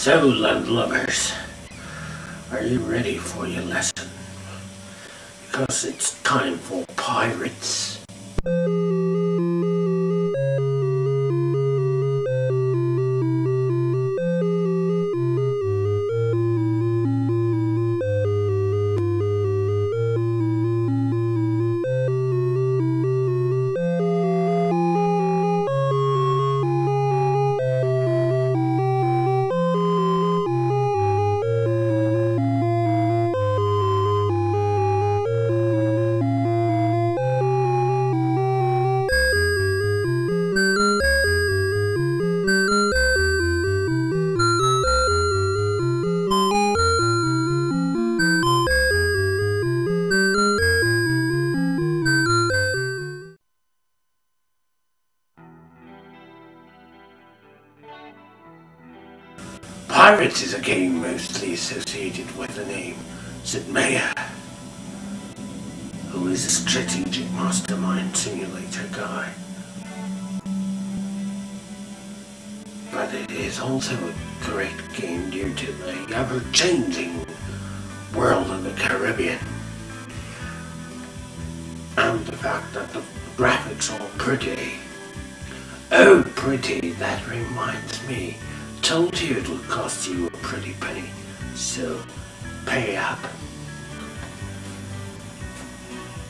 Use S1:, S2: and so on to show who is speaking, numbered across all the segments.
S1: So, landlubbers, are you ready for your lesson? Because it's time for pirates. Pirates is a game mostly associated with the name Sid Meier, who is a strategic mastermind simulator guy. But it is also a great game due to the ever-changing world of the Caribbean and the fact that the graphics are pretty. Oh, pretty, that reminds me. Told you it would cost you a pretty penny, so pay up.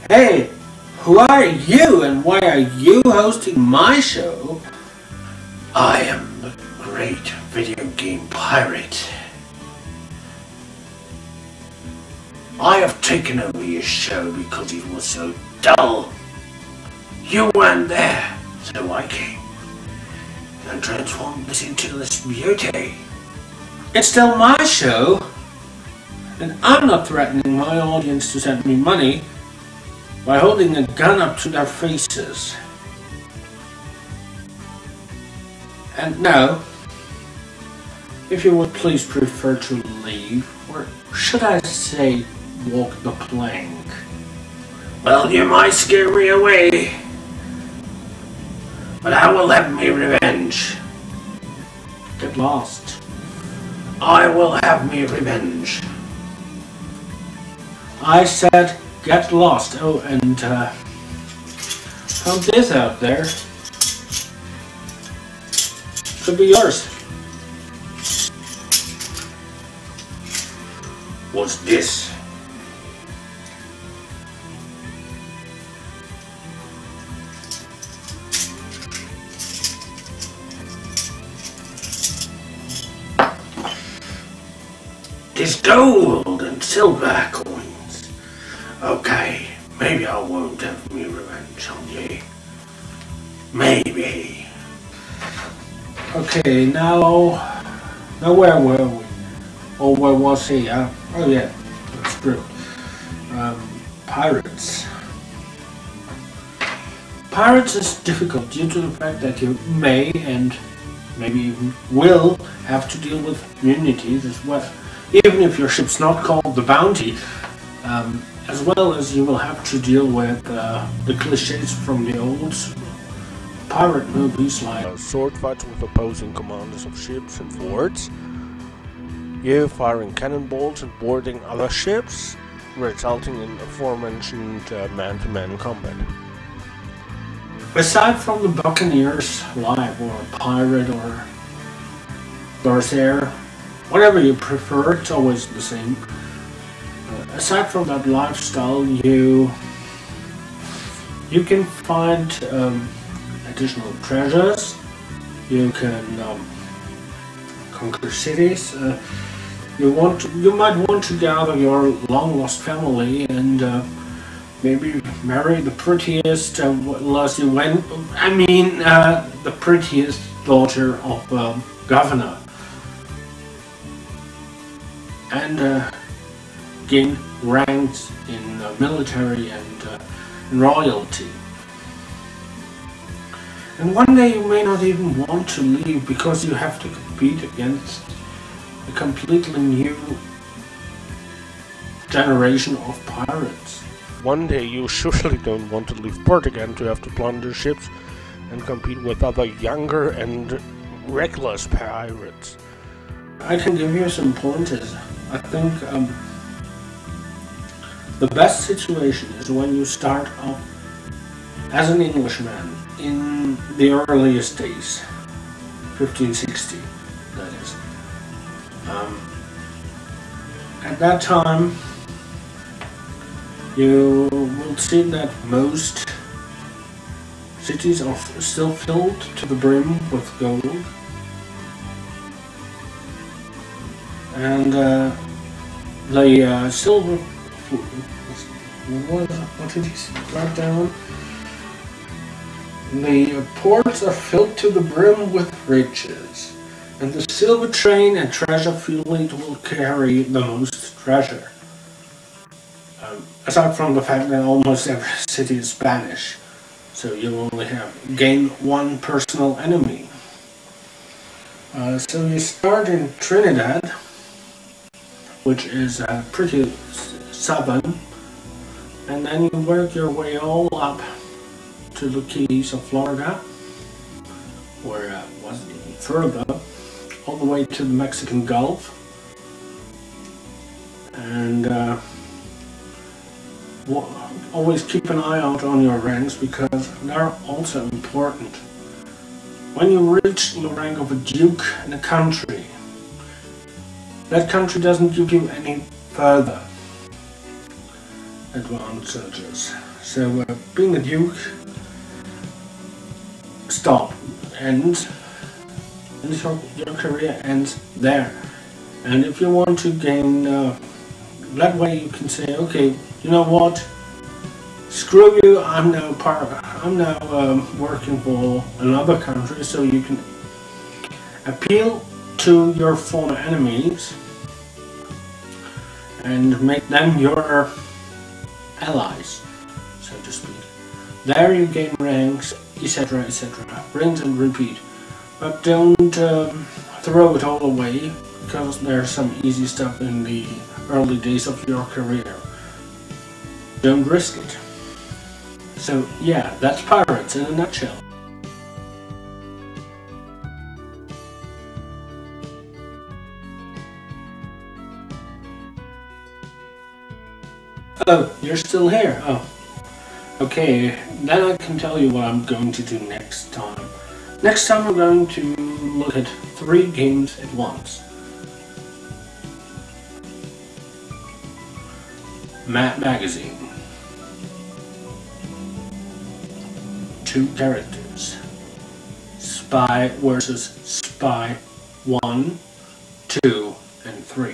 S1: Hey, who are you and why are you hosting my show? I am the great video game pirate. I have taken over your show because it was so dull. You weren't there, so I came and transform this into this beauty. It's still my show, and I'm not threatening my audience to send me money by holding a gun up to their faces. And now, if you would please prefer to leave, or should I say walk the plank? Well, you might scare me away, but I will have me revenge. Get lost. I will have me revenge. I said get lost. Oh, and found this out there. Could be yours. What's this? It's gold and silver coins. Okay, maybe I won't have me revenge on you. Maybe. Okay, now where were we? Or where was he? Oh yeah, that's true. Pirates. Pirates is difficult due to the fact that you may and maybe even will have to deal with communities as well. Even if your ship's not called the Bounty, as well as you will have to deal with the cliches from the old pirate movies like sword fights with opposing commanders of ships and forts, you firing cannonballs and boarding other ships, resulting in aforementioned man-to-man combat. Aside from the Buccaneers live or pirate or corsair, whatever you prefer, it's always the same. Aside from that lifestyle, you can find additional treasures. You can conquer cities. You might want to gather your long-lost family and maybe marry the prettiest, the prettiest daughter of governor. And gain ranks in military and royalty. And one day you may not even want to leave because you have to compete against a completely new generation of pirates. One day you surely don't want to leave port again to have to plunder ships and compete with other younger and reckless pirates. I can give you some pointers. I think the best situation is when you start off as an Englishman in the earliest days, 1560, that is. At that time, you will see that most cities are still filled to the brim with gold, and the silver. What did he write down? The ports are filled to the brim with riches, and the silver train and treasure fleet will carry the most treasure. Aside from the fact that almost every city is Spanish, so you only gain one personal enemy. So you start in Trinidad, which is pretty southern, and then you work your way all up to the Keys of Florida, or was further, all the way to the Mexican Gulf, and always keep an eye out on your ranks, because they're also important. When you reach the rank of a duke in a country, that country doesn't give you any further advantages. So being a duke ends, and your career ends there. And if you want to gain, that way you can say, okay, you know what? Screw you! I'm now working for another country, so you can appeal to your former enemies and make them your allies, so to speak. There you gain ranks, etc., etc. Rinse and repeat. But don't throw it all away, because there's some easy stuff in the early days of your career. Don't risk it. So yeah, that's pirates in a nutshell. Oh, you're still here. Oh. Okay, then I can tell you what I'm going to do next time. Next time we're going to look at 3 games at once. Mad Magazine. 2 characters. Spy versus Spy 1, 2, and 3.